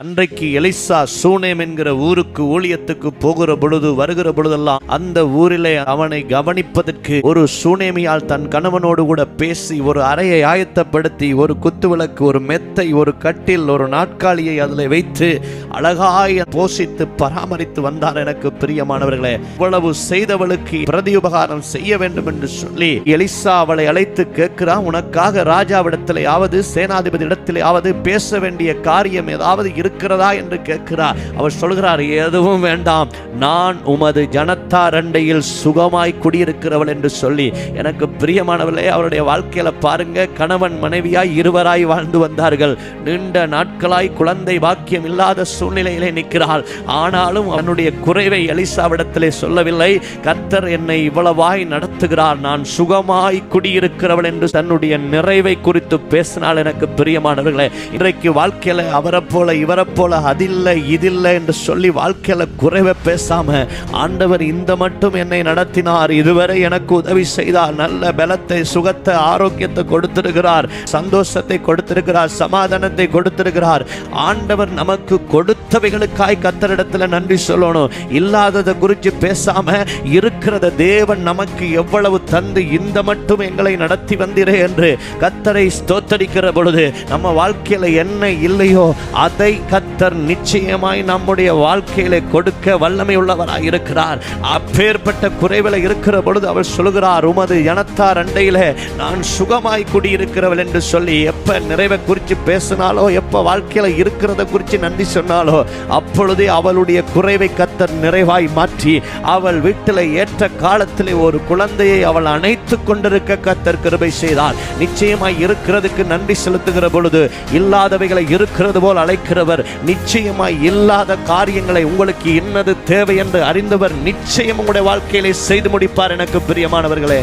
அன்றைக்கு எலிசா சூனேம் என்கிற ஊருக்கு ஊழியத்துக்கு போகிற பொழுது வருகிற பொழுதெல்லாம் அந்த ஊரிலே அவனை கவனிப்பதற்கு ஒரு சூனேமியால் தன் கணவனோடு கூட பேசி ஒரு அறையை ஆயத்தப்படுத்தி ஒரு குத்துவிளக்கு, ஒரு மெத்தை, ஒரு கட்டில், ஒரு நாட்காலியை அதில் வைத்து அழகாய் போஷித்து பராமரித்து வந்தார். எனக்கு பிரியமானவர்களே, இவ்வளவு செய்தவளுக்கு பிரதியுபகாரம் செய்ய வேண்டும் என்று சொல்லி எலிசா அவளை அழைத்து கேட்கிறான், உனக்காக ராஜாவிடத்திலேயாவது சேனாதிபதி இடத்திலேயாவது பேச வேண்டிய காரியம் ஏதாவது இருக்கிறதா என்று கேட்கிறார். அவர் சொல்கிறார், எதுவும் வேண்டாம், நான் உமது ஜனத்தார் அண்டையில் சுகமாய் குடியிருக்கிறவள் என்று சொல்லி. எனக்கு பிரியமானவர்களே, அவருடைய வாழ்க்கையில பாருங்க, கணவன் மனைவியாய் இருவராய் வாழ்ந்து வந்தார்கள். நீண்ட நாட்களாய் குழந்தை பாக்கியம் இல்லாத சூழ்நிலையிலே நிற்கிறாள். ஆனாலும் அவனுடைய குறைவை எலிசாவிடத்திலே சொல்லவில்லை. கர்த்தர் என்னை இவ்வளவாய் நடத்துகிறார், நான் சுகமாய் குடியிருக்கிறவள் என்று தன்னுடைய நிறைவை குறித்து பேசினாள். எனக்கு பிரியமானவர்களே, இன்றைக்கு வாழ்க்கையில அவரை போல இவரை போல அதில்லை இதில்லை என்று சொல்லி வாழ்க்கையில குறைவை பேசாம, ஆண்டவர் இந்த மட்டும் என்னை நடத்தினார், இதுவரை எனக்கு உதவி செய்தார், நல்ல பலத்தை, சுகத்தை, ஆரோக்கியத்தை கொடுத்திருக்கிறார், சந்தோஷத்தை கொடுத்திருக்கிறார், சமாதானத்தை கொடுத்திருக்கிறார். ஆண்டவர் நமக்கு கொடுத்தவைகளுக்காய் கர்த்தரிடத்துல நன்றி சொல்லணும். இல்லாததை குறித்து பேசாம இருக்கிறத தேவன் நமக்கு எவ்வளவு தந்து இந்த மட்டும் எங்களை நடத்தி வந்தீரே என்று கர்த்தரை ஸ்தோத்தரிக்கிற பொழுது நம்ம வாழ்க்கையில என்ன இல்லையோ அதை கர்த்தர் நிச்சயமாய் நம்முடைய வாழ்க்கையில கொடுக்க வல்லமை உள்ளவராய் இருக்கிறார். அப்பேற்பட்ட குறைவில் இருக்கிற பொழுது அவர் சொல்கிறார், உமது ஜனத்தார் அண்டையில நான் சுகமாய் குடியிருக்கிறவள் என்று சொல்லி. எப்ப நிறைவை குறித்து பேசினாலோ, எப்ப வாழ்க்கையில இருக்கிறத குறித்து நன்றி சொன்னாலோ, அப்பொழுதே அவளுடைய குறைவை கர்த்தர் நிறைவாய் மாற்றி அவள் வீட்டில் ஏற்ற காலத்திலே ஒரு குழந்தையை அவள் அணைத்து கொண்டிருக்க கர்த்தர் கிருபை செய்தார். நிச்சயமாய் இருக்கிறதுக்கு நன்றி செலுத்துகிற பொழுது இல்லாதவைகளை இருக்கிறது போல் அழைக்கிறவர், நிச்சயமாய் இல்லாத காரியங்களை உங்களுக்கு என்னது தேவை என்று அறிந்தவர் நிச்சயம் உங்களுடைய வாழ்க்கையிலே செய்து முடிப்பார். எனக்கு பிரியமானவர்களே,